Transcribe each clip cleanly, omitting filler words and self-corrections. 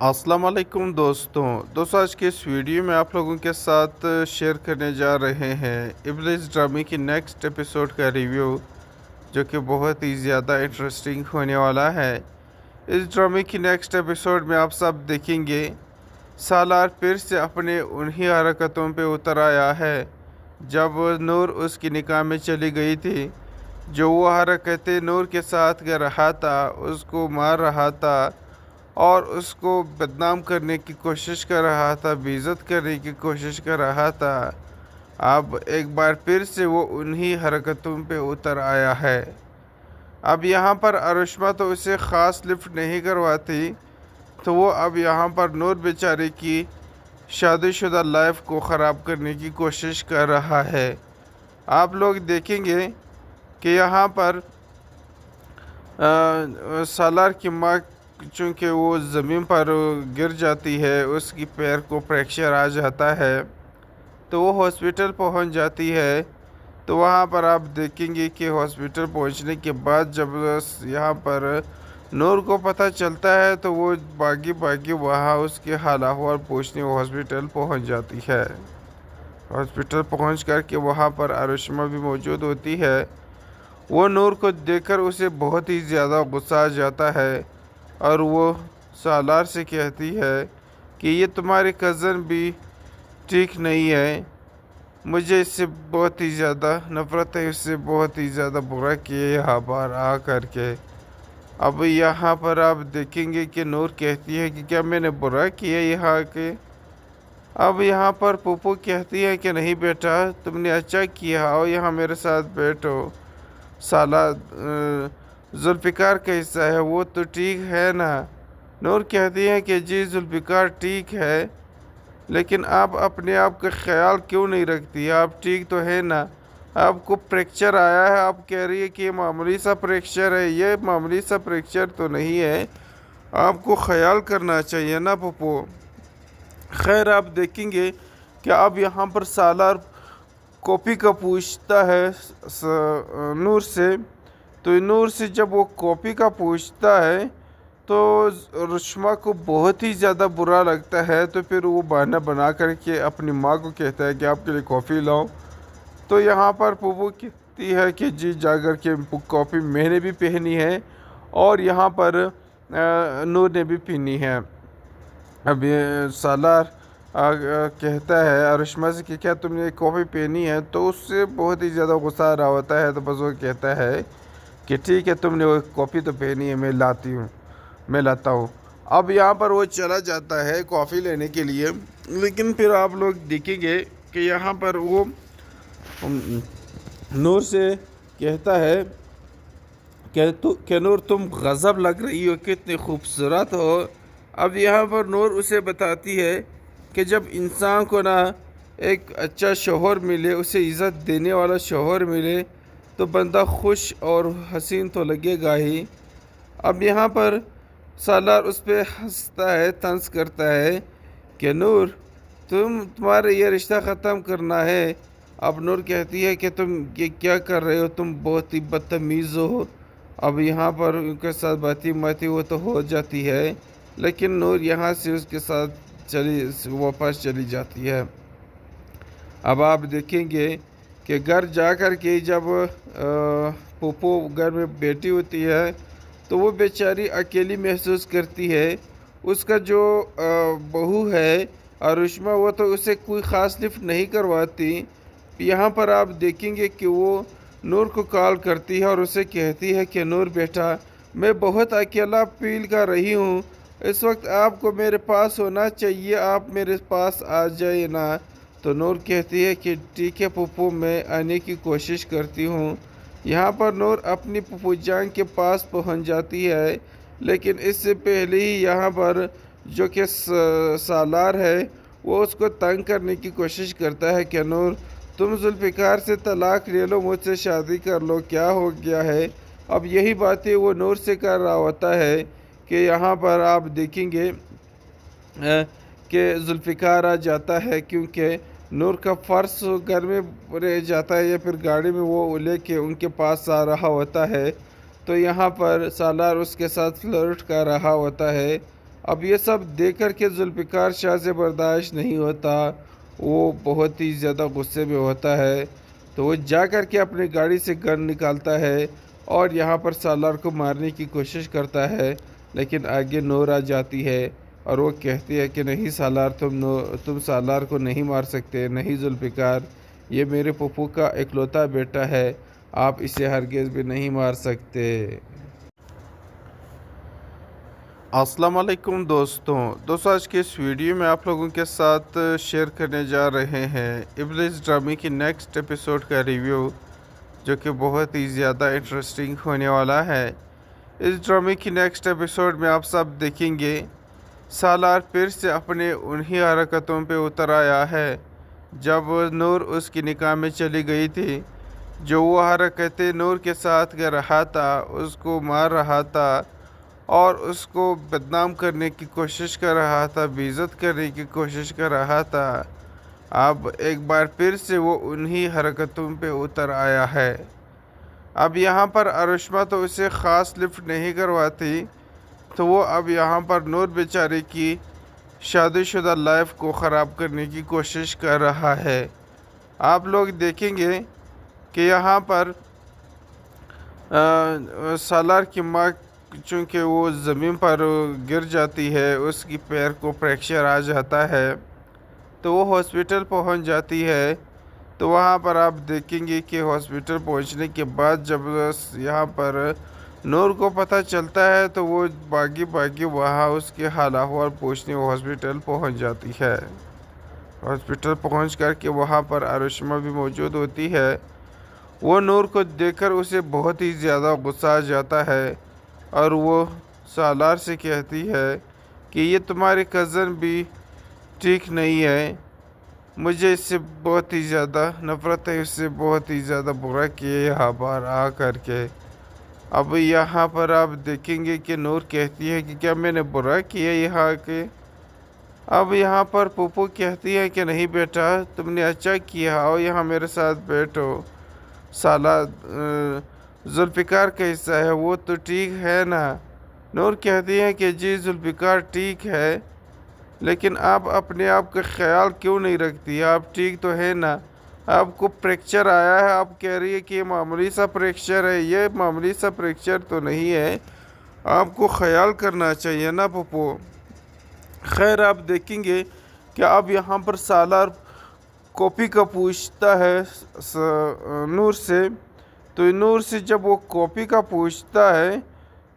السلام علیکم دوستوں آج کے اس ویڈیو میں آپ لوگوں کے ساتھ شیئر کرنے جا رہے ہیں ابلیس ڈرامے کی نیکسٹ ایپیسوڈ کا ریویو، جو کہ بہت ہی زیادہ انٹرسٹنگ ہونے والا ہے۔ اس ڈرامے کی نیکسٹ ایپیسوڈ میں آپ سب دیکھیں گے سالار پھر سے اپنے انہی حرکتوں پہ اتر آیا ہے جب نور اس کی نکاح میں چلی گئی تھی۔ جو وہ حرکتیں نور کے ساتھ کر رہا تھا، اس کو مار رہا تھا اور اس کو بدنام کرنے کی کوشش کر رہا تھا، بے عزت کرنے کی کوشش کر رہا تھا، اب ایک بار پھر سے وہ انہی حرکتوں پہ اتر آیا ہے۔ اب یہاں پر ارشما تو اسے خاص لفٹ نہیں کرواتی، تو وہ اب یہاں پر نور بیچارے کی شادی شدہ لائف کو خراب کرنے کی کوشش کر رہا ہے۔ آپ لوگ دیکھیں گے کہ یہاں پر سالار کی ماں چونکہ وہ زمین پر گر جاتی ہے، اس کی پیر کو فریکچر آ جاتا ہے، تو وہ ہاسپٹل پہنچ جاتی ہے۔ تو وہاں پر آپ دیکھیں گے کہ ہاسپٹل پہنچنے کے بعد جب یہاں پر نور کو پتہ چلتا ہے تو وہ باگی وہاں اس کے حال احوال پوچھنے وہ ہاسپٹل پہنچ جاتی ہے۔ ہاسپٹل پہنچ کر کے وہاں پر ارشما بھی موجود ہوتی ہے۔ وہ نور کو دیکھ کر اسے بہت ہی زیادہ غصہ آ جاتا ہے اور وہ سالار سے کہتی ہے کہ یہ تمہاری کزن بھی ٹھیک نہیں ہے، مجھے اس سے بہت ہی زیادہ نفرت ہے، اس سے بہت ہی زیادہ برا کیا یہاں پر آ کر کے۔ اب یہاں پر آپ دیکھیں گے کہ نور کہتی ہے کہ کیا میں نے برا کیا یہاں کے؟ اب یہاں پر پوپو کہتی ہے کہ نہیں بیٹا، تم نے اچھا کیا، آؤ یہاں میرے ساتھ بیٹھو۔ سالہ ذوالفقار کیسا ہے؟ وہ تو ٹھیک ہے نا؟ نور کہتی ہے کہ جی ذوالفقار ٹھیک ہے، لیکن آپ اپنے آپ کا خیال کیوں نہیں رکھتی؟ آپ ٹھیک تو ہے نا؟ آپ کو فریکچر آیا ہے، آپ کہہ رہی ہے کہ یہ معمولی سا فریکچر ہے، یہ معمولی سا فریکچر تو نہیں ہے، آپ کو خیال کرنا چاہیے نا پپو۔ خیر آپ دیکھیں گے کہ اب یہاں پر سالار کاپی کا پوچھتا ہے نور سے، تو نور سے جب وہ کاپی کا پوچھتا ہے تو رشما کو بہت ہی زیادہ برا لگتا ہے، تو پھر وہ بہانہ بنا کر کے اپنی ماں کو کہتا ہے کہ آپ کے لیے کافی لاؤ۔ تو یہاں پر پوپو کہتی ہے کہ جی جا کر کے کاپی میں نے بھی پہنی ہے اور یہاں پر نور نے بھی پہنی ہے۔ اب یہ سالار کہتا ہے ارشما سے کہ کیا تم نے کاپی پہنی ہے؟ تو اس سے بہت ہی زیادہ غصہ آ رہا ہوتا ہے، تو بس وہ کہتا ہے کہ ٹھیک ہے، تم نے وہ کاپی تو پہنی ہے، میں لاتا ہوں۔ اب یہاں پر وہ چلا جاتا ہے کافی لینے کے لیے، لیکن پھر آپ لوگ دیکھیں گے کہ یہاں پر وہ نور سے کہتا ہے کہ نور تم غضب لگ رہی ہو، کتنی خوبصورت ہو۔ اب یہاں پر نور اسے بتاتی ہے کہ جب انسان کو نا ایک اچھا شوہر ملے، اسے عزت دینے والا شوہر ملے، تو بندہ خوش اور حسین تو لگے گا ہی۔ اب یہاں پر سالار اس پہ ہنستا ہے، طنز کرتا ہے کہ نور تمہارا یہ رشتہ ختم کرنا ہے۔ اب نور کہتی ہے کہ تم یہ کیا کر رہے ہو، تم بہت ہی بدتمیز ہو۔ اب یہاں پر ان کے ساتھ باتیں وہ تو ہو جاتی ہے، لیکن نور یہاں سے اس کے ساتھ واپس چلی جاتی ہے۔ اب آپ دیکھیں گے کہ گھر جا کر کے جب پوپو گھر میں بیٹھی ہوتی ہے تو وہ بیچاری اکیلی محسوس کرتی ہے۔ اس کا جو بہو ہے ارشما، وہ تو اسے کوئی خاص لفٹ نہیں کرواتی۔ یہاں پر آپ دیکھیں گے کہ وہ نور کو کال کرتی ہے اور اسے کہتی ہے کہ نور بیٹا، میں بہت اکیلا فیل کر رہی ہوں، اس وقت آپ کو میرے پاس ہونا چاہیے، آپ میرے پاس آ جائے نا۔ تو نور کہتی ہے کہ ٹھیک ہے پپو، میں آنے کی کوشش کرتی ہوں۔ یہاں پر نور اپنی پپو جان کے پاس پہنچ جاتی ہے، لیکن اس سے پہلے ہی یہاں پر جو کہ سالار ہے وہ اس کو تنگ کرنے کی کوشش کرتا ہے کہ نور تم ذوالفقار سے طلاق لے لو، مجھ سے شادی کر لو، کیا ہو گیا ہے؟ اب یہی باتیں وہ نور سے کر رہا ہوتا ہے کہ یہاں پر آپ دیکھیں گے کہ ذوالفقار آ جاتا ہے، کیونکہ نور کا فرض گھر میں رہ جاتا ہے یا پھر گاڑی میں وہ لے کے ان کے پاس آ رہا ہوتا ہے۔ تو یہاں پر سالار اس کے ساتھ فلرٹ کر رہا ہوتا ہے۔ اب یہ سب دیکھ کر کے ذوالفقار شاہ سے برداشت نہیں ہوتا، وہ بہت ہی زیادہ غصے میں ہوتا ہے، تو وہ جا کر کے اپنی گاڑی سے گن نکالتا ہے اور یہاں پر سالار کو مارنے کی کوشش کرتا ہے، لیکن آگے نور آ جاتی ہے اور وہ کہتی ہے کہ نہیں سالار، تم سالار کو نہیں مار سکتے، نہیں ذوالفقار، یہ میرے پھپھو کا اکلوتا بیٹا ہے، آپ اسے ہرگز بھی نہیں مار سکتے۔ السلام علیکم دوستوں آج کے اس ویڈیو میں آپ لوگوں کے ساتھ شیئر کرنے جا رہے ہیں ابلیس ڈرامے کی نیکسٹ ایپیسوڈ کا ریویو، جو کہ بہت ہی زیادہ انٹرسٹنگ ہونے والا ہے۔ اس ڈرامے کی نیکسٹ ایپیسوڈ میں آپ سب دیکھیں گے سالار پھر سے اپنے انہی حرکتوں پہ اتر آیا ہے جب نور اس کی نکاح میں چلی گئی تھی، جو وہ حرکتیں نور کے ساتھ کر رہا تھا، اس کو مار رہا تھا اور اس کو بدنام کرنے کی کوشش کر رہا تھا، بے عزت کرنے کی کوشش کر رہا تھا۔ اب ایک بار پھر سے وہ انہی حرکتوں پہ اتر آیا ہے۔ اب یہاں پر ارشما تو اسے خاص لفٹ نہیں کرواتی، تو وہ اب یہاں پر نور بیچارے کی شادی شدہ لائف کو خراب کرنے کی کوشش کر رہا ہے۔ آپ لوگ دیکھیں گے کہ یہاں پر سالار کی ماں چونکہ وہ زمین پر گر جاتی ہے، اس کی پیر کو فریکچر آ جاتا ہے، تو وہ ہاسپٹل پہنچ جاتی ہے۔ تو وہاں پر آپ دیکھیں گے کہ ہاسپٹل پہنچنے کے بعد جب یہاں پر نور کو پتہ چلتا ہے تو وہ باغی وہاں اس کے حال احوال پوچھنے وہ ہاسپٹل پہنچ جاتی ہے۔ ہاسپٹل پہنچ کر کے وہاں پر ارشما بھی موجود ہوتی ہے۔ وہ نور کو دیکھ کر اسے بہت ہی زیادہ غصہ آ جاتا ہے اور وہ سالار سے کہتی ہے کہ یہ تمہاری کزن بھی ٹھیک نہیں ہے، مجھے اس سے بہت ہی زیادہ نفرت ہے، اس سے بہت ہی زیادہ برا کیا یہاں پر آ کر کے۔ اب یہاں پر آپ دیکھیں گے کہ نور کہتی ہے کہ کیا میں نے برا کیا یہاں کے؟ اب یہاں پر پھپھو کہتی ہے کہ نہیں بیٹا، تم نے اچھا کیا، آؤ یہاں میرے ساتھ بیٹھو، سالہ ذوالفقار کا حصہ ہے وہ تو ٹھیک ہے نا؟ نور کہتی ہے کہ جی ذوالفقار ٹھیک ہے، لیکن آپ اپنے آپ کا خیال کیوں نہیں رکھتی؟ آپ ٹھیک تو ہے نا؟ آپ کو فریکچر آیا ہے، آپ کہہ رہی ہے کہ یہ معمولی سا فریکچر ہے، یہ معمولی سا فریکچر تو نہیں ہے، آپ کو خیال کرنا چاہیے نا پھپھو۔ خیر آپ دیکھیں گے کہ اب یہاں پر سالار کاپی کا پوچھتا ہے نور سے، تو نور سے جب وہ کاپی کا پوچھتا ہے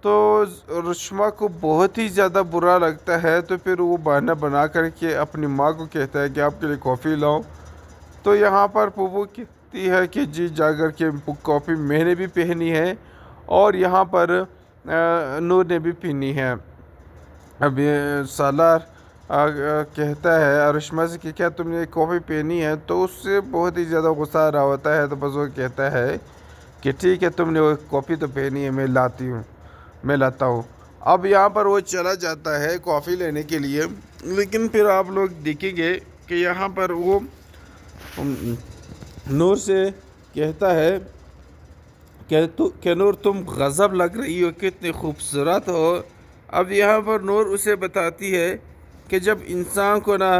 تو رشما کو بہت ہی زیادہ برا لگتا ہے، تو پھر وہ بہانہ بنا کر کے اپنی ماں کو کہتا ہے کہ آپ کے لیے کافی لاؤ۔ تو یہاں پر پھپھو کہتی ہے کہ جی جا کر کے کافی میں نے بھی پہنی ہے اور یہاں پر نور نے بھی پہنی ہے۔ اب یہ سالار کہتا ہے ارشما سے کہ کیا تم نے کافی پہنی ہے، تو اس سے بہت ہی زیادہ غصہ آ رہا ہوتا ہے، تو بس وہ کہتا ہے کہ ٹھیک ہے تم نے وہ کافی تو پہنی ہے، میں لاتا ہوں۔ اب یہاں پر وہ چلا جاتا ہے کافی لینے کے لیے، لیکن پھر آپ لوگ دیکھیں گے کہ یہاں پر وہ نور سے کہتا ہے کہ نور تم غضب لگ رہی ہو، کتنی خوبصورت ہو۔ اب یہاں پر نور اسے بتاتی ہے کہ جب انسان کو نا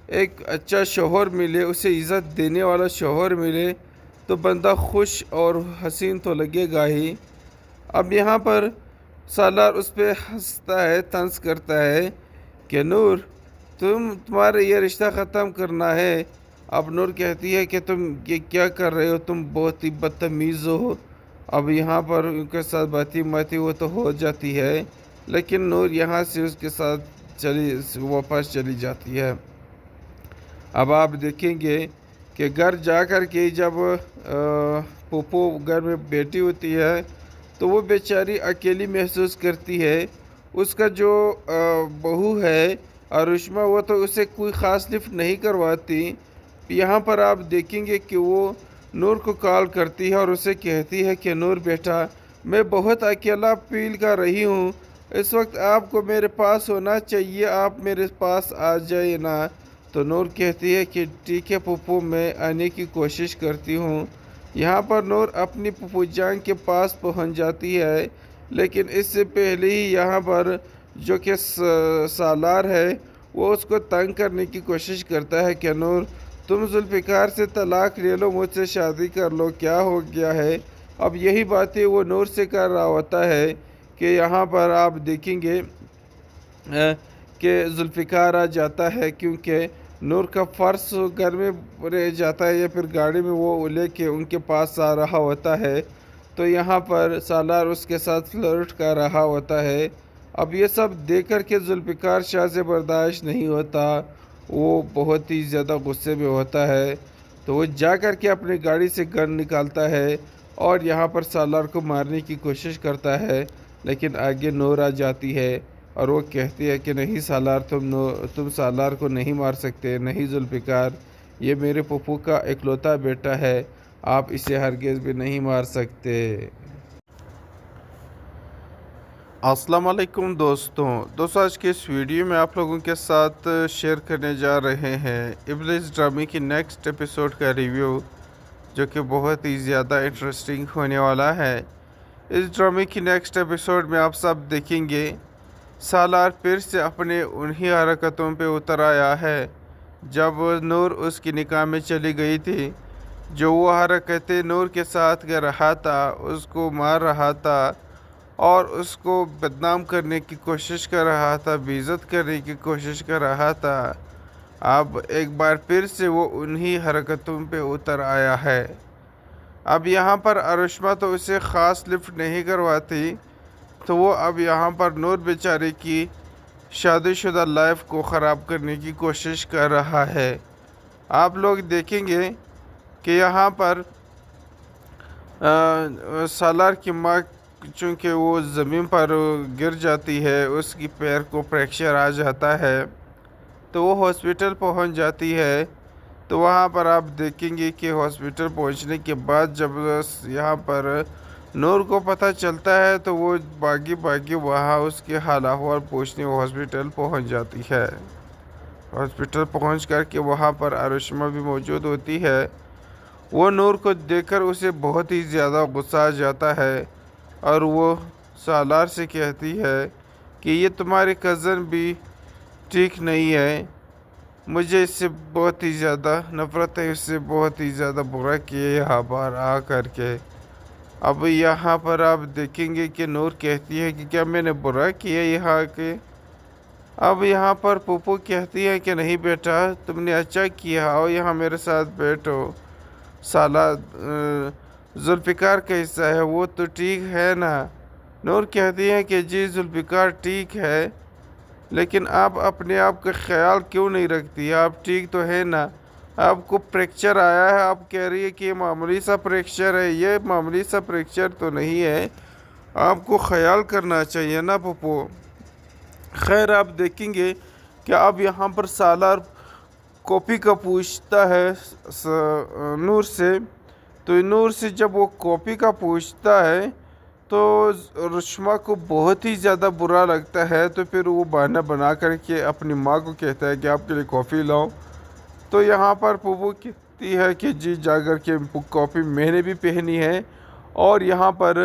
ایک اچھا شوہر ملے، اسے عزت دینے والا شوہر ملے، تو بندہ خوش اور حسین تو لگے گا ہی۔ اب یہاں پر سالار اس پہ ہنستا ہے، طنز کرتا ہے کہ نور تمہارا یہ رشتہ ختم کرنا ہے۔ اب نور کہتی ہے کہ تم یہ کیا کر رہے ہو، تم بہت ہی بدتمیز ہو۔ اب یہاں پر ان کے ساتھ باتیں وہ تو ہو جاتی ہے، لیکن نور یہاں سے اس کے ساتھ واپس چلی جاتی ہے۔ اب آپ دیکھیں گے کہ گھر جا کر کے جب پھپھو گھر میں بیٹھی ہوتی ہے تو وہ بیچاری اکیلی محسوس کرتی ہے۔ اس کا جو بہو ہے ارشما، وہ تو اسے کوئی خاص لفٹ نہیں کرواتی۔ یہاں پر آپ دیکھیں گے کہ وہ نور کو کال کرتی ہے اور اسے کہتی ہے کہ نور بیٹا، میں بہت اکیلا فیل کر رہی ہوں، اس وقت آپ کو میرے پاس ہونا چاہیے، آپ میرے پاس آ جائے نا۔ تو نور کہتی ہے کہ ٹھیک ہے پھپھو، میں آنے کی کوشش کرتی ہوں۔ یہاں پر نور اپنی پھپھو جان کے پاس پہنچ جاتی ہے، لیکن اس سے پہلے ہی یہاں پر جو کہ سالار ہے وہ اس کو تنگ کرنے کی کوشش کرتا ہے کہ نور تم ذوالفقار سے طلاق لے لو، مجھ سے شادی کر لو، کیا ہو گیا ہے؟ اب یہی باتیں وہ نور سے کر رہا ہوتا ہے کہ یہاں پر آپ دیکھیں گے کہ ذوالفقار آ جاتا ہے، کیونکہ نور کا فرض گھر میں رہ جاتا ہے یا پھر گاڑی میں وہ لے کے ان کے پاس آ رہا ہوتا ہے، تو یہاں پر سالار اس کے ساتھ فلرٹ کر رہا ہوتا ہے۔ اب یہ سب دیکھ کر کے ذوالفقار شاہ سے برداشت نہیں ہوتا، وہ بہت ہی زیادہ غصے میں ہوتا ہے، تو وہ جا کر کے اپنی گاڑی سے گن نکالتا ہے اور یہاں پر سالار کو مارنے کی کوشش کرتا ہے، لیکن آگے نور آ جاتی ہے اور وہ کہتی ہے کہ نہیں سالار، تم سالار کو نہیں مار سکتے، نہیں ذوالفقار، یہ میرے پھپھو کا اکلوتا بیٹا ہے، آپ اسے ہرگز بھی نہیں مار سکتے۔ السلام علیکم دوستوں آج کے اس ویڈیو میں آپ لوگوں کے ساتھ شیئر کرنے جا رہے ہیں ابلیس ڈرامے کی نیکسٹ ایپیسوڈ کا ریویو، جو کہ بہت ہی زیادہ انٹرسٹنگ ہونے والا ہے۔ اس ڈرامے کی نیکسٹ ایپیسوڈ میں آپ سب دیکھیں گے سالار پھر سے اپنے انہی حرکتوں پہ اتر آیا ہے جب نور اس کی نکاح میں چلی گئی تھی، جو وہ حرکتیں نور کے ساتھ کر رہا تھا، اس کو مار رہا تھا اور اس کو بدنام کرنے کی کوشش کر رہا تھا، بے عزت کرنے کی کوشش کر رہا تھا۔ اب ایک بار پھر سے وہ انہی حرکتوں پہ اتر آیا ہے۔ اب یہاں پر ارشما تو اسے خاص لفٹ نہیں کرواتی، تو وہ اب یہاں پر نور بیچارے کی شادی شدہ لائف کو خراب کرنے کی کوشش کر رہا ہے۔ آپ لوگ دیکھیں گے کہ یہاں پر سالار کی ماں چونکہ وہ زمین پر گر جاتی ہے، اس کی پیر کو فریکچر آ جاتا ہے، تو وہ ہاسپٹل پہنچ جاتی ہے۔ تو وہاں پر آپ دیکھیں گے کہ ہاسپٹل پہنچنے کے بعد جب یہاں پر نور کو پتہ چلتا ہے تو وہ باغی وہاں اس کے حال احوال پوچھنے وہ ہاسپٹل پہنچ جاتی ہے۔ ہاسپٹل پہنچ کر کے وہاں پر ارشما بھی موجود ہوتی ہے۔ وہ نور کو دیکھ کر اسے بہت ہی زیادہ غصہ آ جاتا ہے اور وہ سالار سے کہتی ہے کہ یہ تمہاری کزن بھی ٹھیک نہیں ہے، مجھے اس سے بہت ہی زیادہ نفرت ہے، اس سے بہت ہی زیادہ برا کیا یہاں پر آ کر کے۔ اب یہاں پر آپ دیکھیں گے کہ نور کہتی ہے کہ کیا میں نے برا کیا یہاں کے؟ اب یہاں پر پھپھو کہتی ہے کہ نہیں بیٹا، تم نے اچھا کیا، آؤ یہاں میرے ساتھ بیٹھو، ذوالفقار کا حصہ ہے وہ تو ٹھیک ہے نا؟ نور کہتی ہے کہ جی ذوالفقار ٹھیک ہے، لیکن آپ اپنے آپ کا خیال کیوں نہیں رکھتی؟ آپ ٹھیک تو ہے نا؟ آپ کو فریکچر آیا ہے، آپ کہہ رہی ہے کہ یہ معمولی سا فریکچر ہے، یہ معمولی سا فریکچر تو نہیں ہے، آپ کو خیال کرنا چاہیے نا پھپھو۔ خیر آپ دیکھیں گے کہ اب یہاں پر سالار کاپی کا پوچھتا ہے نور سے، تو نور سے جب وہ کاپی کا پوچھتا ہے تو رشما کو بہت ہی زیادہ برا لگتا ہے، تو پھر وہ بہانہ بنا کر کے اپنی ماں کو کہتا ہے کہ آپ کے لیے کافی لاؤ۔ تو یہاں پر پھپھو کہتی ہے کہ جی جا کر کے کافی میں نے بھی پہنی ہے اور یہاں پر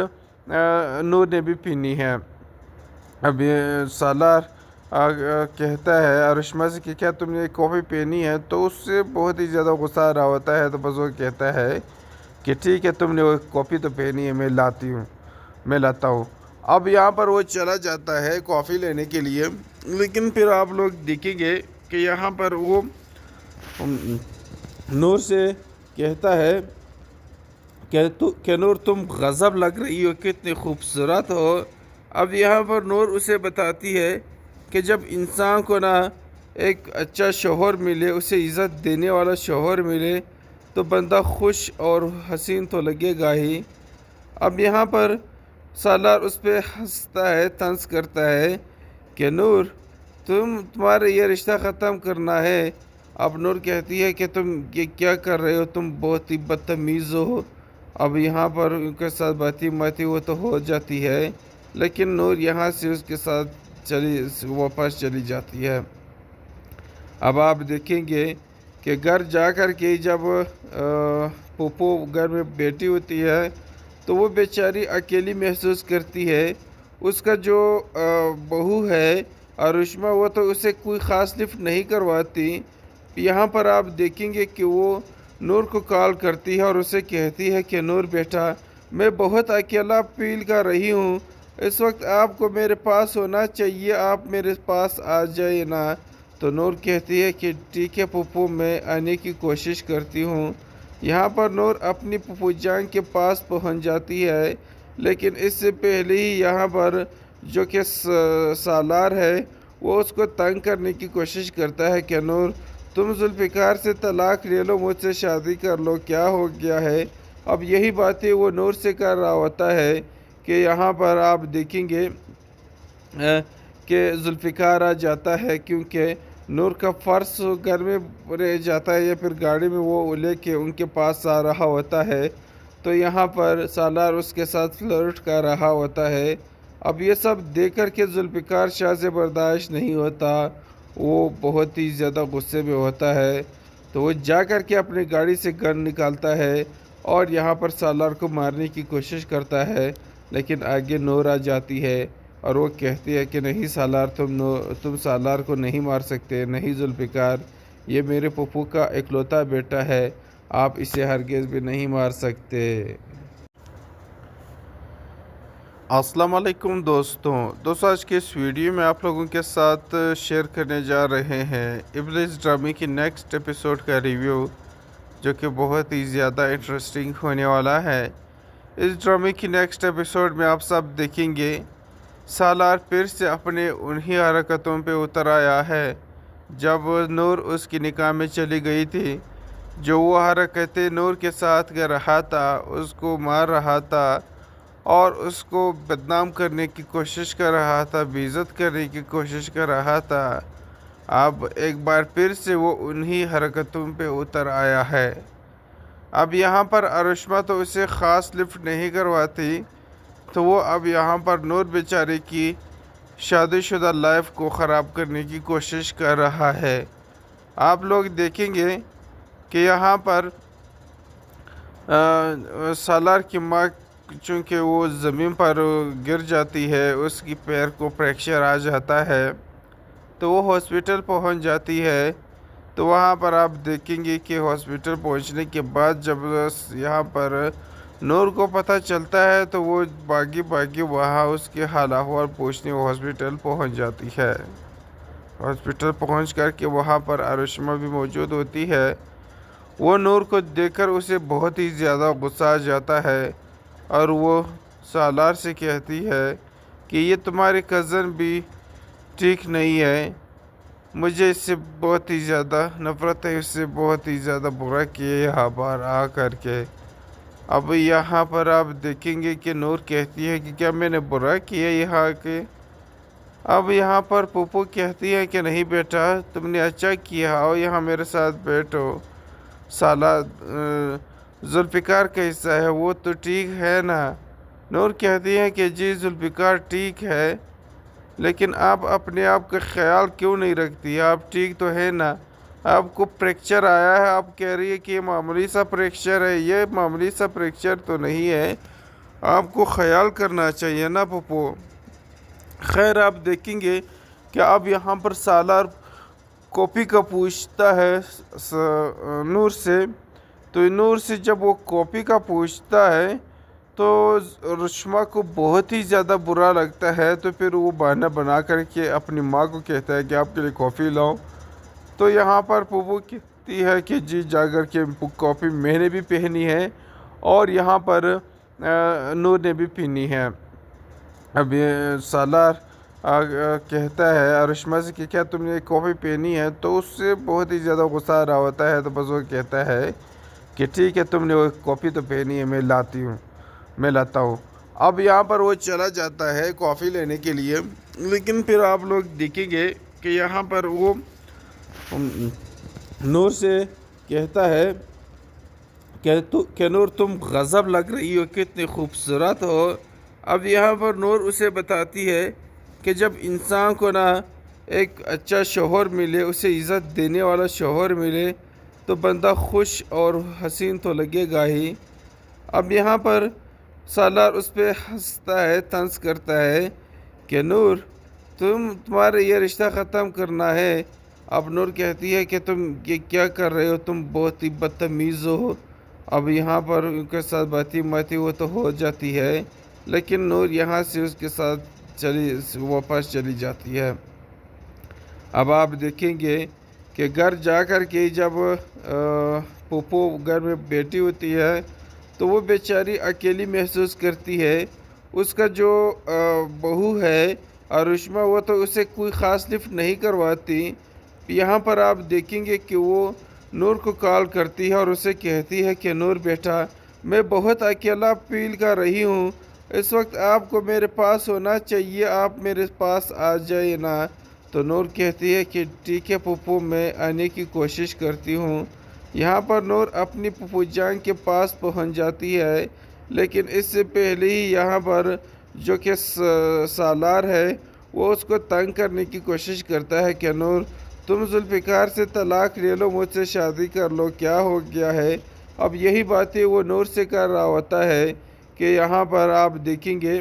نور نے بھی پینی ہے۔ اب یہ سالار کہتا ہے ارشما سے کہ کیا تم نے کافی پینی ہے؟ تو اس سے بہت ہی زیادہ غصہ آ رہا ہوتا ہے، تو بس وہ کہتا ہے کہ ٹھیک ہے، تم نے وہ کافی تو پینی ہے، میں لاتا ہوں۔ اب یہاں پر وہ چلا جاتا ہے کافی لینے کے لیے، لیکن پھر آپ لوگ دیکھیں گے کہ یہاں پر وہ نور سے کہتا ہے کہ نور تم غضب لگ رہی ہو، کتنی خوبصورت ہو۔ اب یہاں پر نور اسے بتاتی ہے کہ جب انسان کو نا ایک اچھا شوہر ملے، اسے عزت دینے والا شوہر ملے، تو بندہ خوش اور حسین تو لگے گا ہی۔ اب یہاں پر سالار اس پہ ہنستا ہے، طنز کرتا ہے کہ نور تمہارے یہ رشتہ ختم کرنا ہے۔ اب نور کہتی ہے کہ تم یہ کیا کر رہے ہو، تم بہت ہی بدتمیز ہو۔ اب یہاں پر ان کے ساتھ باتیں وہ تو ہو جاتی ہے، لیکن نور یہاں سے اس کے ساتھ واپس چلی جاتی ہے۔ اب آپ دیکھیں گے کہ گھر جا کر کے جب پھپھو گھر میں بیٹھی ہوتی ہے تو وہ بیچاری اکیلی محسوس کرتی ہے، اس کا جو بہو ہے ارشما، وہ تو اسے کوئی خاص لفٹ نہیں کرواتی۔ یہاں پر آپ دیکھیں گے کہ وہ نور کو کال کرتی ہے اور اسے کہتی ہے کہ نور بیٹا، میں بہت اکیلا فیل کر رہی ہوں، اس وقت آپ کو میرے پاس ہونا چاہیے، آپ میرے پاس آ جائے نا۔ تو نور کہتی ہے کہ ٹھیک ہے پھپھو، میں آنے کی کوشش کرتی ہوں۔ یہاں پر نور اپنی پھپھو جان کے پاس پہنچ جاتی ہے، لیکن اس سے پہلے ہی یہاں پر جو کہ سالار ہے وہ اس کو تنگ کرنے کی کوشش کرتا ہے کہ نور، تم ذوالفقار سے طلاق لے لو، مجھ سے شادی کر لو، کیا ہو گیا ہے؟ اب یہی باتیں وہ نور سے کر رہا ہوتا ہے کہ یہاں پر آپ دیکھیں گے کہ ذوالفقار آ جاتا ہے، کیونکہ نور کا فرض گھر میں رہ جاتا ہے یا پھر گاڑی میں وہ لے کے ان کے پاس آ رہا ہوتا ہے، تو یہاں پر سالار اس کے ساتھ فلرٹ کر رہا ہوتا ہے۔ اب یہ سب دیکھ کر کے ذوالفقار شاہ سے برداشت نہیں ہوتا، وہ بہت ہی زیادہ غصے میں ہوتا ہے، تو وہ جا کر کے اپنی گاڑی سے گن نکالتا ہے اور یہاں پر سالار کو مارنے کی کوشش کرتا ہے، لیکن آگے نور آ جاتی ہے اور وہ کہتی ہے کہ نہیں سالار، تم سالار کو نہیں مار سکتے، نہیں ذوالفقار، یہ میرے پھپھو کا اکلوتا بیٹا ہے، آپ اسے ہرگز بھی نہیں مار سکتے۔ السلام علیکم دوستوں، آج کے اس ویڈیو میں آپ لوگوں کے ساتھ شیئر کرنے جا رہے ہیں ابلیس ڈرامے کی نیکسٹ ایپیسوڈ کا ریویو، جو کہ بہت ہی زیادہ انٹرسٹنگ ہونے والا ہے۔ اس ڈرامے کی نیکسٹ ایپیسوڈ میں آپ سب دیکھیں گے سالار پھر سے اپنے انہی حرکتوں پہ اتر آیا ہے جب نور اس کی نکاح میں چلی گئی تھی، جو وہ حرکتیں نور کے ساتھ کر رہا تھا، اس کو مار رہا تھا اور اس کو بدنام کرنے کی کوشش کر رہا تھا، بے عزت کرنے کی کوشش کر رہا تھا۔ اب ایک بار پھر سے وہ انہی حرکتوں پہ اتر آیا ہے۔ اب یہاں پر ارشما تو اسے خاص لفٹ نہیں کرواتی، تو وہ اب یہاں پر نور بیچارے کی شادی شدہ لائف کو خراب کرنے کی کوشش کر رہا ہے۔ آپ لوگ دیکھیں گے کہ یہاں پر سالار کی ماں چونکہ وہ زمین پر گر جاتی ہے، اس کی پیر کو فریکچر آ جاتا ہے، تو وہ ہاسپٹل پہنچ جاتی ہے۔ تو وہاں پر آپ دیکھیں گے کہ ہاسپٹل پہنچنے کے بعد جب یہاں پر نور کو پتہ چلتا ہے تو وہ باگی وہاں اس کے حال احوال پوچھنے وہ ہاسپٹل پہنچ جاتی ہے۔ ہاسپٹل پہنچ کر کے وہاں پر ارشما بھی موجود ہوتی ہے۔ وہ نور کو دیکھ کر اسے بہت ہی زیادہ غصہ آ جاتا ہے اور وہ سالار سے کہتی ہے کہ یہ تمہاری کزن بھی ٹھیک نہیں ہے، مجھے اس سے بہت ہی زیادہ نفرت ہے، اس سے بہت ہی زیادہ برا کیا یہاں پر آ کر کے۔ اب یہاں پر آپ دیکھیں گے کہ نور کہتی ہے کہ کیا میں نے برا کیا یہاں کے؟ اب یہاں پر پھپھو کہتی ہے کہ نہیں بیٹا، تم نے اچھا کیا، آؤ یہاں میرے ساتھ بیٹھو، سالار ذوالفقار کا حصہ ہے وہ تو ٹھیک ہے نا؟ نور کہتی ہے کہ جی ذوالفقار ٹھیک ہے، لیکن آپ اپنے آپ کا خیال کیوں نہیں رکھتی؟ آپ ٹھیک تو ہے نا؟ آپ کو فریکچر آیا ہے، آپ کہہ رہی ہے کہ یہ معمولی سا فریکچر ہے، یہ معمولی سا فریکچر تو نہیں ہے، آپ کو خیال کرنا چاہیے نا پھپھو۔ خیر آپ دیکھیں گے کہ اب یہاں پر سالار کاپی کا پوچھتا ہے نور سے، تو نور سے جب وہ کاپی کا پوچھتا ہے تو رشما کو بہت ہی زیادہ برا لگتا ہے، تو پھر وہ بہانہ بنا کر کے اپنی ماں کو کہتا ہے کہ آپ کے لیے کافی لاؤ۔ تو یہاں پر پھپھو کہتی ہے کہ جی جا کر کے کافی میں نے بھی پہنی ہے اور یہاں پر نور نے بھی پینی ہے۔ اب یہ سالار کہتا ہے ارشما سے کہ کیا تم نے کافی پینی ہے؟ تو اس سے بہت ہی زیادہ غصہ آ رہا ہوتا ہے، تو بس وہ کہتا ہے کہ ٹھیک ہے تم نے وہ کافی تو پینی ہے، میں لاتا ہوں۔ اب یہاں پر وہ چلا جاتا ہے کافی لینے کے لیے، لیکن پھر آپ لوگ دیکھیں گے کہ یہاں پر وہ نور سے کہتا ہے کہ نور تم غضب لگ رہی ہو، کتنی خوبصورت ہو۔ اب یہاں پر نور اسے بتاتی ہے کہ جب انسان کو نا ایک اچھا شوہر ملے، اسے عزت دینے والا شوہر ملے، تو بندہ خوش اور حسین تو لگے گا ہی۔ اب یہاں پر سالار اس پہ ہنستا ہے، طنز کرتا ہے کہ نور تمہارا یہ رشتہ ختم کرنا ہے۔ اب نور کہتی ہے کہ تم یہ کیا کر رہے ہو، تم بہت ہی بدتمیز ہو۔ اب یہاں پر ان کے ساتھ باتیں وہ تو ہو جاتی ہے، لیکن نور یہاں سے اس کے ساتھ واپس چلی جاتی ہے۔ اب آپ دیکھیں گے کہ گھر جا کر کے جب پھوپھو گھر میں بیٹھی ہوتی ہے تو وہ بیچاری اکیلی محسوس کرتی ہے۔ اس کا جو بہو ہے ارشما، وہ تو اسے کوئی خاص لفٹ نہیں کرواتی۔ یہاں پر آپ دیکھیں گے کہ وہ نور کو کال کرتی ہے اور اسے کہتی ہے کہ نور بیٹا، میں بہت اکیلا فیل کر رہی ہوں، اس وقت آپ کو میرے پاس ہونا چاہیے، آپ میرے پاس آ جائے نا۔ تو نور کہتی ہے کہ ٹھیک ہے پھوپھو، میں آنے کی کوشش کرتی ہوں۔ یہاں پر نور اپنی پھوپھو جان کے پاس پہنچ جاتی ہے، لیکن اس سے پہلے ہی یہاں پر جو کہ سالار ہے وہ اس کو تنگ کرنے کی کوشش کرتا ہے کہ نور تم ذوالفقار سے طلاق لے لو، مجھ سے شادی کر لو، کیا ہو گیا ہے۔ اب یہی باتیں وہ نور سے کر رہا ہوتا ہے کہ یہاں پر آپ دیکھیں گے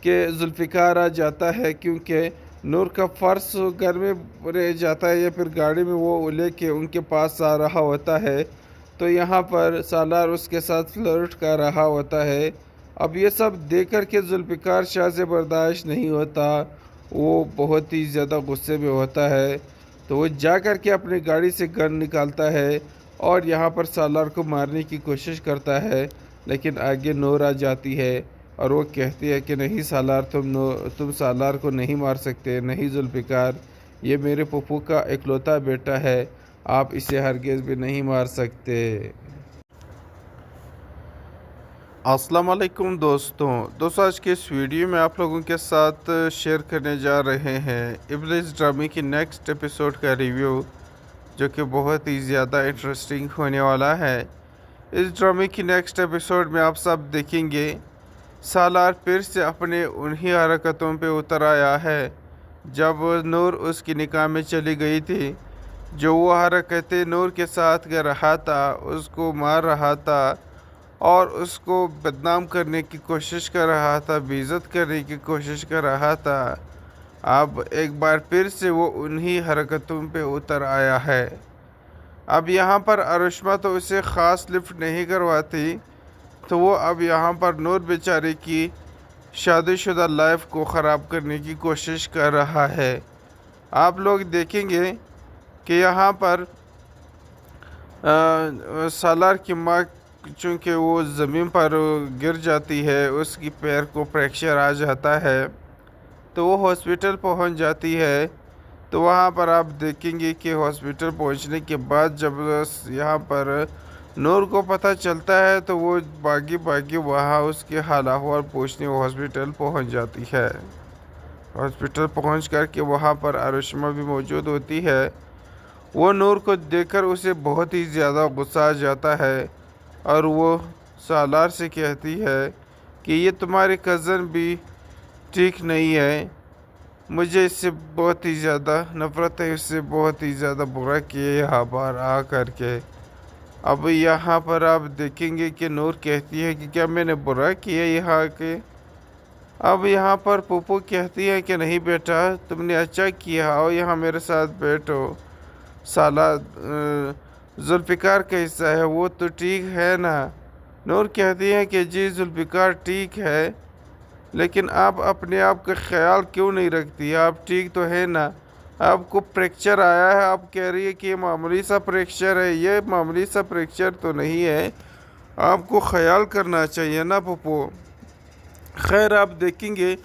کہ ذوالفقار آ جاتا ہے، کیونکہ نور کا فرض گھر میں رہ جاتا ہے یا پھر گاڑی میں وہ لے کے ان کے پاس آ رہا ہوتا ہے، تو یہاں پر سالار اس کے ساتھ فلرٹ کر رہا ہوتا ہے۔ اب یہ سب دیکھ کر کے ذوالفقار شاہ سے برداشت نہیں ہوتا، وہ بہت ہی زیادہ غصے میں ہوتا ہے، تو وہ جا کر کے اپنی گاڑی سے گن نکالتا ہے اور یہاں پر سالار کو مارنے کی کوشش کرتا ہے، لیکن آگے نور آ جاتی ہے اور وہ کہتی ہے کہ نہیں سالار، تم سالار کو نہیں مار سکتے، نہیں ذوالفقار، یہ میرے پھوپھو کا اکلوتا بیٹا ہے، آپ اسے ہرگز بھی نہیں مار سکتے۔ السلام علیکم دوستوں، آج کے اس ویڈیو میں آپ لوگوں کے ساتھ شیئر کرنے جا رہے ہیں ابلیس ڈرامے کی نیکسٹ ایپیسوڈ کا ریویو، جو کہ بہت ہی زیادہ انٹرسٹنگ ہونے والا ہے۔ اس ڈرامے کی نیکسٹ ایپیسوڈ میں آپ سب دیکھیں گے سالار پھر سے اپنے انہی حرکتوں پہ اتر آیا ہے جب نور اس کی نکاح میں چلی گئی تھی۔ جو وہ حرکتیں نور کے ساتھ کر رہا تھا، اس کو مار رہا تھا اور اس کو بدنام کرنے کی کوشش کر رہا تھا، بے عزت کرنے کی کوشش کر رہا تھا، اب ایک بار پھر سے وہ انہی حرکتوں پہ اتر آیا ہے۔ اب یہاں پر ارشما تو اسے خاص لفٹ نہیں کرواتی، تو وہ اب یہاں پر نور بیچارے کی شادی شدہ لائف کو خراب کرنے کی کوشش کر رہا ہے۔ آپ لوگ دیکھیں گے کہ یہاں پر سالار کی ماں چونکہ وہ زمین پر گر جاتی ہے، اس کی پیر کو فریکچر آ جاتا ہے، تو وہ ہاسپٹل پہنچ جاتی ہے۔ تو وہاں پر آپ دیکھیں گے کہ ہاسپٹل پہنچنے کے بعد جب یہاں پر نور کو پتہ چلتا ہے تو وہ باگی وہاں اس کے حال احوال پوچھنے ہاسپٹل پہنچ جاتی ہے۔ ہاسپٹل پہنچ کر کے وہاں پر ارشما بھی موجود ہوتی ہے۔ وہ نور کو دیکھ کر اسے بہت ہی زیادہ غصہ آ جاتا ہے اور وہ سالار سے کہتی ہے کہ یہ تمہاری کزن بھی ٹھیک نہیں ہے، مجھے اس سے بہت ہی زیادہ نفرت ہے، اس سے بہت ہی زیادہ برا کیا یہاں پر آ کر کے۔ اب یہاں پر آپ دیکھیں گے کہ نور کہتی ہے کہ کیا میں نے برا کیا یہاں کے؟ اب یہاں پر پھوپھو کہتی ہے کہ نہیں بیٹا، تم نے اچھا کیا، آؤ یہاں میرے ساتھ بیٹھو، سالار ذوالفقار کا حصہ ہے وہ تو ٹھیک ہے نا؟ نور کہتی ہے کہ جی ذوالفقار ٹھیک ہے، لیکن آپ اپنے آپ کا خیال کیوں نہیں رکھتی؟ آپ ٹھیک تو ہے نا؟ آپ کو فریکچر آیا ہے، آپ کہہ رہی ہے کہ یہ معمولی سا فریکچر ہے، یہ معمولی سا فریکچر تو نہیں ہے، آپ کو خیال کرنا چاہیے نا پھوپھو۔ خیر آپ دیکھیں گے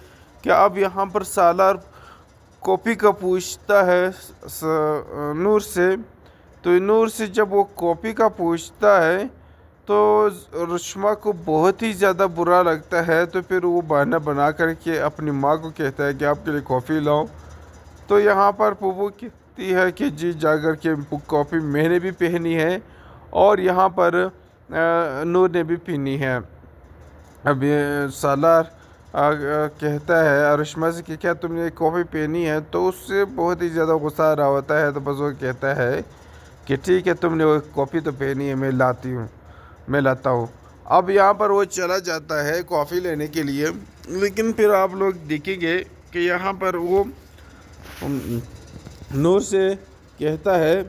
کہ اب یہاں پر سالار کاپی کا پوچھتا ہے نور سے، تو نور سے جب وہ کاپی کا پوچھتا ہے تو رشما کو بہت ہی زیادہ برا لگتا ہے، تو پھر وہ بہانہ بنا کر کے اپنی ماں کو کہتا ہے کہ آپ کے لیے کافی لاؤں۔ تو یہاں پر پھوپھو کہتی ہے کہ جی جا کر کے کافی میں نے بھی پہنی ہے اور یہاں پر نور نے بھی پینی ہے۔ اب یہ سالار کہتا ہے ارشما سے کہ کیا تم نے کافی پینی ہے، تو اس سے بہت ہی زیادہ غصہ آ رہا ہوتا ہے، تو بس وہ کہتا ہے کہ ٹھیک ہے تم نے وہ کافی تو پینی ہے، میں لاتا ہوں۔ اب یہاں پر وہ چلا جاتا ہے کافی لینے کے لیے، لیکن پھر آپ لوگ دیکھیں گے کہ یہاں پر وہ نور سے کہتا ہے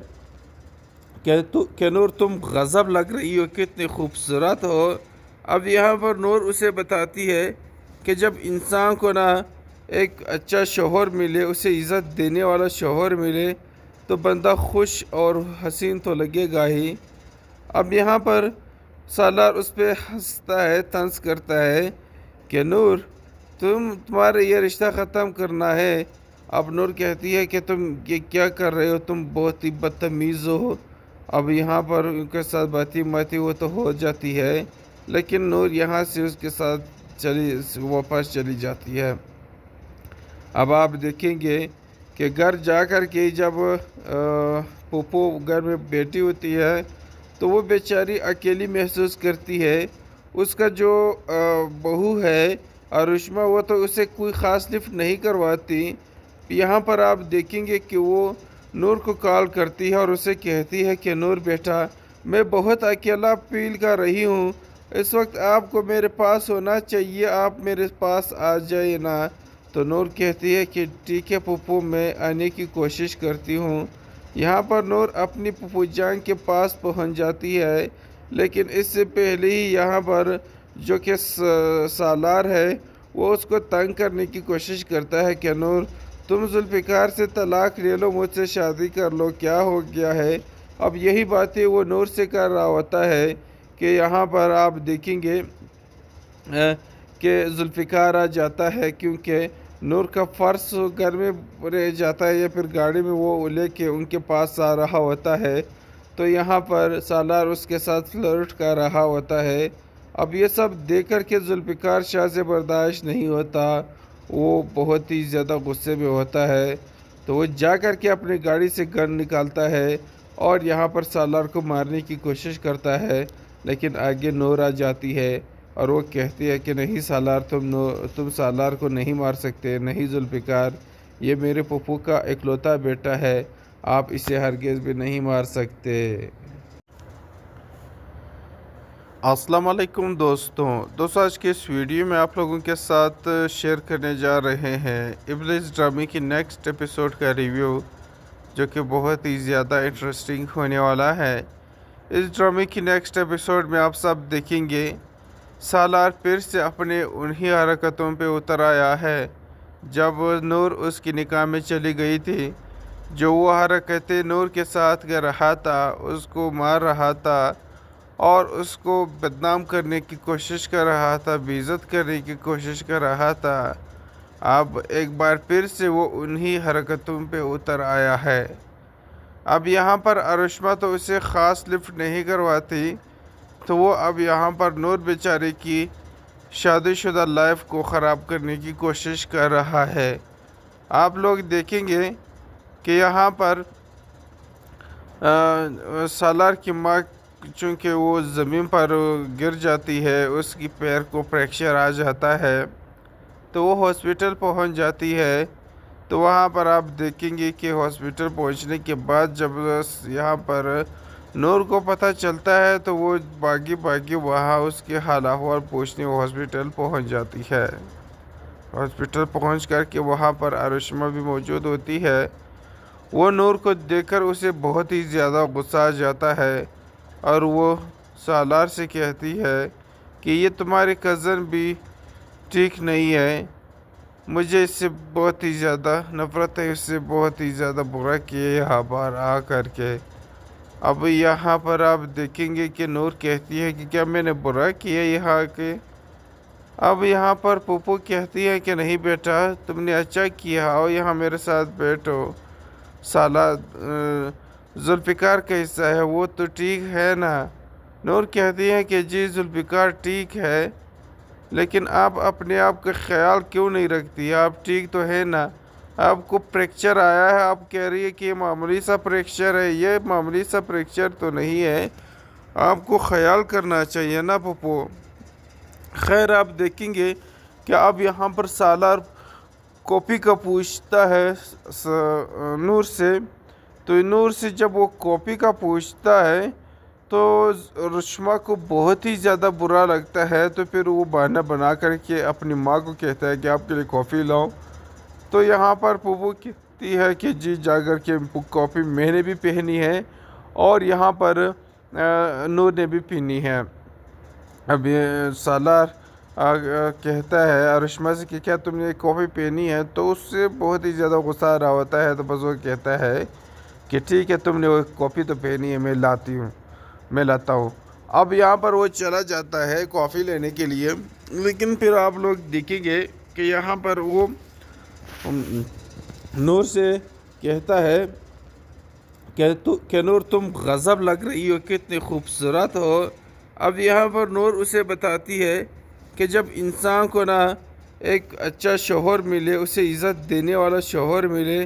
کہ نور تم غضب لگ رہی ہو، کتنی خوبصورت ہو۔ اب یہاں پر نور اسے بتاتی ہے کہ جب انسان کو ایک اچھا شوہر ملے، اسے عزت دینے والا شوہر ملے تو بندہ خوش اور حسین تو لگے گا ہی۔ اب یہاں پر سالار اس پہ ہنستا ہے، طنز کرتا ہے کہ نور تمہارے یہ رشتہ ختم کرنا ہے۔ اب نور کہتی ہے کہ تم یہ کیا کر رہے ہو، تم بہت ہی بدتمیز ہو۔ اب یہاں پر ان کے ساتھ باتیں وہ تو ہو جاتی ہے، لیکن نور یہاں سے اس کے ساتھ واپس چلی جاتی ہے۔ اب آپ دیکھیں گے کہ گھر جا کر کے جب پھوپھو گھر میں بیٹھی ہوتی ہے تو وہ بیچاری اکیلی محسوس کرتی ہے۔ اس کا جو بہو ہے ارشما، وہ تو اسے کوئی خاص لفٹ نہیں کرواتی۔ یہاں پر آپ دیکھیں گے کہ وہ نور کو کال کرتی ہے اور اسے کہتی ہے کہ نور بیٹا، میں بہت اکیلا فیل کر رہی ہوں، اس وقت آپ کو میرے پاس ہونا چاہیے، آپ میرے پاس آ جائے نا۔ تو نور کہتی ہے کہ ٹھیک ہے پھوپھو، میں آنے کی کوشش کرتی ہوں۔ یہاں پر نور اپنی پھوپھو جان کے پاس پہنچ جاتی ہے، لیکن اس سے پہلے ہی یہاں پر جو کہ سالار ہے وہ اس کو تنگ کرنے کی کوشش کرتا ہے کہ نور تم ذوالفقار سے طلاق لے لو، مجھ سے شادی کر لو، کیا ہو گیا ہے۔ اب یہی باتیں وہ نور سے کر رہا ہوتا ہے کہ یہاں پر آپ دیکھیں گے کہ ذوالفقار آ جاتا ہے، کیونکہ نور کا فرض گھر میں رہ جاتا ہے یا پھر گاڑی میں وہ لے کے ان کے پاس آ رہا ہوتا ہے، تو یہاں پر سالار اس کے ساتھ فلرٹ کر رہا ہوتا ہے۔ اب یہ سب دیکھ کر کے ذوالفقار شاہ سے برداشت نہیں ہوتا، وہ بہت ہی زیادہ غصے میں ہوتا ہے، تو وہ جا کر کے اپنی گاڑی سے گن نکالتا ہے اور یہاں پر سالار کو مارنے کی کوشش کرتا ہے، لیکن آگے نور آ جاتی ہے اور وہ کہتی ہے کہ نہیں سالار، تم سالار کو نہیں مار سکتے، نہیں ذوالفقار، یہ میرے پھوپھو کا اکلوتا بیٹا ہے، آپ اسے ہرگز بھی نہیں مار سکتے۔ السلام علیکم دوستوں، آج کے اس ویڈیو میں آپ لوگوں کے ساتھ شیئر کرنے جا رہے ہیں ابلیس ڈرامے کی نیکسٹ ایپیسوڈ کا ریویو، جو کہ بہت ہی زیادہ انٹرسٹنگ ہونے والا ہے۔ اس ڈرامے کی نیکسٹ ایپیسوڈ میں آپ سب دیکھیں گے سالار پھر سے اپنے انہی حرکتوں پہ اتر آیا ہے جب نور اس کی نکاح میں چلی گئی تھی۔ جو وہ حرکتیں نور کے ساتھ کر رہا تھا، اس کو مار رہا تھا اور اس کو بدنام کرنے کی کوشش کر رہا تھا، بے عزت کرنے کی کوشش کر رہا تھا، اب ایک بار پھر سے وہ انہی حرکتوں پہ اتر آیا ہے۔ اب یہاں پر ارشما تو اسے خاص لفٹ نہیں کرواتی، تو وہ اب یہاں پر نور بیچارے کی شادی شدہ لائف کو خراب کرنے کی کوشش کر رہا ہے۔ آپ لوگ دیکھیں گے کہ یہاں پر سالار کی ماں چونکہ وہ زمین پر گر جاتی ہے، اس کی پیر کو فریکچر آ جاتا ہے، تو وہ ہاسپٹل پہنچ جاتی ہے۔ تو وہاں پر آپ دیکھیں گے کہ ہاسپٹل پہنچنے کے بعد جب یہاں پر نور کو پتہ چلتا ہے تو وہ باغی وہاں اس کے حال احوال پوچھنے وہ ہاسپٹل پہنچ جاتی ہے۔ ہاسپٹل پہنچ کر کے وہاں پر ارشما بھی موجود ہوتی ہے۔ وہ نور کو دیکھ کر اسے بہت ہی زیادہ غصہ آ جاتا ہے اور وہ سالار سے کہتی ہے کہ یہ تمہاری کزن بھی ٹھیک نہیں ہے، مجھے اس سے بہت ہی زیادہ نفرت ہے، اس سے بہت ہی زیادہ برا کیا یہاں پر آ کر کے۔ اب یہاں پر آپ دیکھیں گے کہ نور کہتی ہے کہ کیا میں نے برا کیا یہاں کے؟ اب یہاں پر پھوپھو کہتی ہے کہ نہیں بیٹا، تم نے اچھا کیا، آؤ یہاں میرے ساتھ بیٹھو، سالار ذوالفقار کیسا ہے، وہ تو ٹھیک ہے نا؟ نور کہتی ہے کہ جی ذوالفقار ٹھیک ہے، لیکن آپ اپنے آپ کا خیال کیوں نہیں رکھتی؟ آپ ٹھیک تو ہے نا؟ آپ کو فریکچر آیا ہے، آپ کہہ رہی ہے کہ یہ معمولی سا فریکچر ہے، یہ معمولی سا فریکچر تو نہیں ہے، آپ کو خیال کرنا چاہیے نا پھوپھو۔ خیر آپ دیکھیں گے کہ اب یہاں پر سالار کاپی کا پوچھتا ہے نور سے، تو نور سے جب وہ کاپی کا پوچھتا ہے تو رشما کو بہت ہی زیادہ برا لگتا ہے، تو پھر وہ بہانہ بنا کر کے اپنی ماں کو کہتا ہے کہ آپ کے لیے کافی لاؤں۔ تو یہاں پر پھوپھو کہتی ہے کہ جی جا کر کے کافی میں نے بھی پہنی ہے اور یہاں پر نور نے بھی پینی ہے۔ اب یہ سالار کہتا ہے رشما سے کہ کیا تم نے کافی پینی ہے، تو اس سے بہت ہی زیادہ غصہ آ رہا ہوتا ہے۔ تو بس وہ کہتا ہے کہ ٹھیک ہے، تم نے وہ کافی تو پینی ہے، میں لاتا ہوں۔ اب یہاں پر وہ چلا جاتا ہے کافی لینے کے لیے، لیکن پھر آپ لوگ دیکھیں گے کہ یہاں پر وہ نور سے کہتا ہے کہ نور تم غضب لگ رہی ہو، کتنی خوبصورت ہو۔ اب یہاں پر نور اسے بتاتی ہے کہ جب انسان کو نا ایک اچھا شوہر ملے، اسے عزت دینے والا شوہر ملے،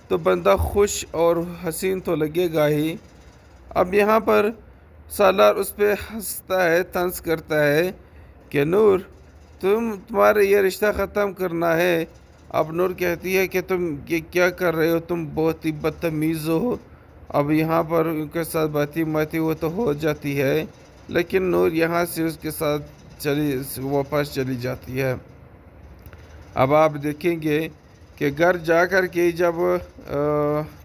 تو بندہ خوش اور حسین تو لگے گا ہی۔ اب یہاں پر سالار اس پہ ہنستا ہے، طنز کرتا ہے کہ نور تمہارے یہ رشتہ ختم کرنا ہے۔ اب نور کہتی ہے کہ تم یہ کیا کر رہے ہو، تم بہت ہی بدتمیز ہو۔ اب یہاں پر ان کے ساتھ باتیں وہ تو ہو جاتی ہے، لیکن نور یہاں سے اس کے ساتھ واپس چلی جاتی ہے۔ اب آپ دیکھیں گے کہ گھر جا کر کے جب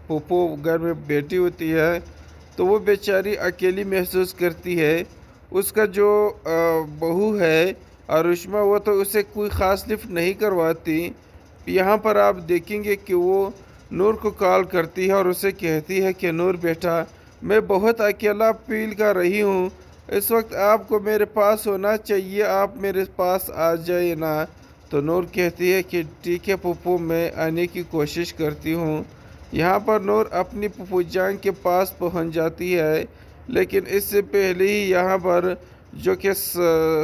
پھوپھو گھر میں بیٹھی ہوتی ہے تو وہ بیچاری اکیلی محسوس کرتی ہے۔ اس کا جو بہو ہے رشما، وہ تو اسے کوئی خاص لفٹ نہیں کرواتی۔ یہاں پر آپ دیکھیں گے کہ وہ نور کو کال کرتی ہے اور اسے کہتی ہے کہ نور بیٹا، میں بہت اکیلا فیل کر رہی ہوں، اس وقت آپ کو میرے پاس ہونا چاہیے، آپ میرے پاس آ جائے نا۔ تو نور کہتی ہے کہ ٹھیک ہے پھوپھو، میں آنے کی کوشش کرتی ہوں۔ یہاں پر نور اپنی پھوپھو جان کے پاس پہنچ جاتی ہے، لیکن اس سے پہلے ہی یہاں پر جو کہ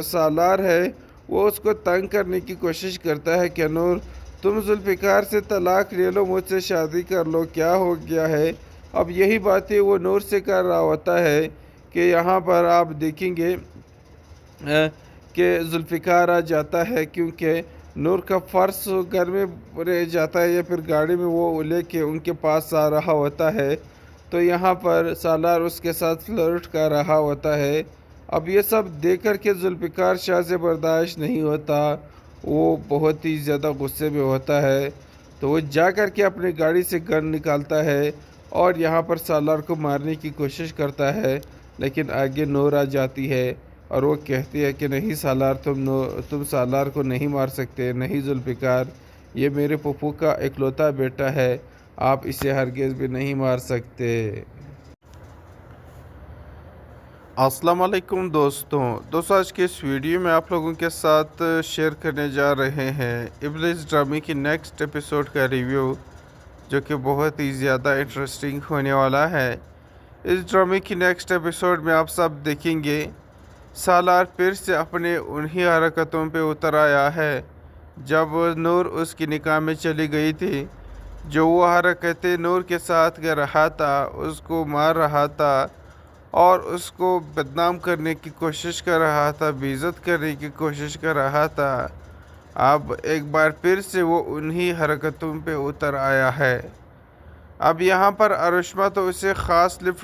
سالار ہے وہ اس کو تنگ کرنے کی کوشش کرتا ہے کہ نور تم ذوالفقار سے طلاق لے لو، مجھ سے شادی کر لو، کیا ہو گیا ہے۔ اب یہی باتیں وہ نور سے کر رہا ہوتا ہے کہ یہاں پر آپ دیکھیں گے کہ ذوالفقار آ جاتا ہے، کیونکہ نور کا فرض گھر میں رہ جاتا ہے یا پھر گاڑی میں وہ لے کے ان کے پاس آ رہا ہوتا ہے۔ تو یہاں پر سالار اس کے ساتھ فلرٹ کر رہا ہوتا ہے۔ اب یہ سب دیکھ کر کے ذوالفقار شاہ سے برداشت نہیں ہوتا، وہ بہت ہی زیادہ غصے میں ہوتا ہے۔ تو وہ جا کر کے اپنی گاڑی سے گن نکالتا ہے اور یہاں پر سالار کو مارنے کی کوشش کرتا ہے، لیکن آگے نور آ جاتی ہے اور وہ کہتی ہے کہ نہیں سالار، تم سالار کو نہیں مار سکتے، نہیں ذوالفقار، یہ میرے پھوپھو کا اکلوتا بیٹا ہے، آپ اسے ہرگز بھی نہیں مار سکتے۔ السلام علیکم دوستوں، آج کے اس ویڈیو میں آپ لوگوں کے ساتھ شیئر کرنے جا رہے ہیں ابلیس ڈرامے کی نیکسٹ ایپیسوڈ کا ریویو، جو کہ بہت ہی زیادہ انٹرسٹنگ ہونے والا ہے۔ اس ڈرامے کی نیکسٹ ایپیسوڈ میں آپ سب دیکھیں گے سالار پھر سے اپنے انہی حرکتوں پہ اتر آیا ہے جب نور اس کی نکاح میں چلی گئی تھی۔ جو وہ حرکتیں نور کے ساتھ کر رہا تھا، اس کو مار رہا تھا اور اس کو بدنام کرنے کی کوشش کر رہا تھا، بے عزت کرنے کی کوشش کر رہا تھا، اب ایک بار پھر سے وہ انہی حرکتوں پہ اتر آیا ہے۔ اب یہاں پر رشما تو اسے خاص لفٹ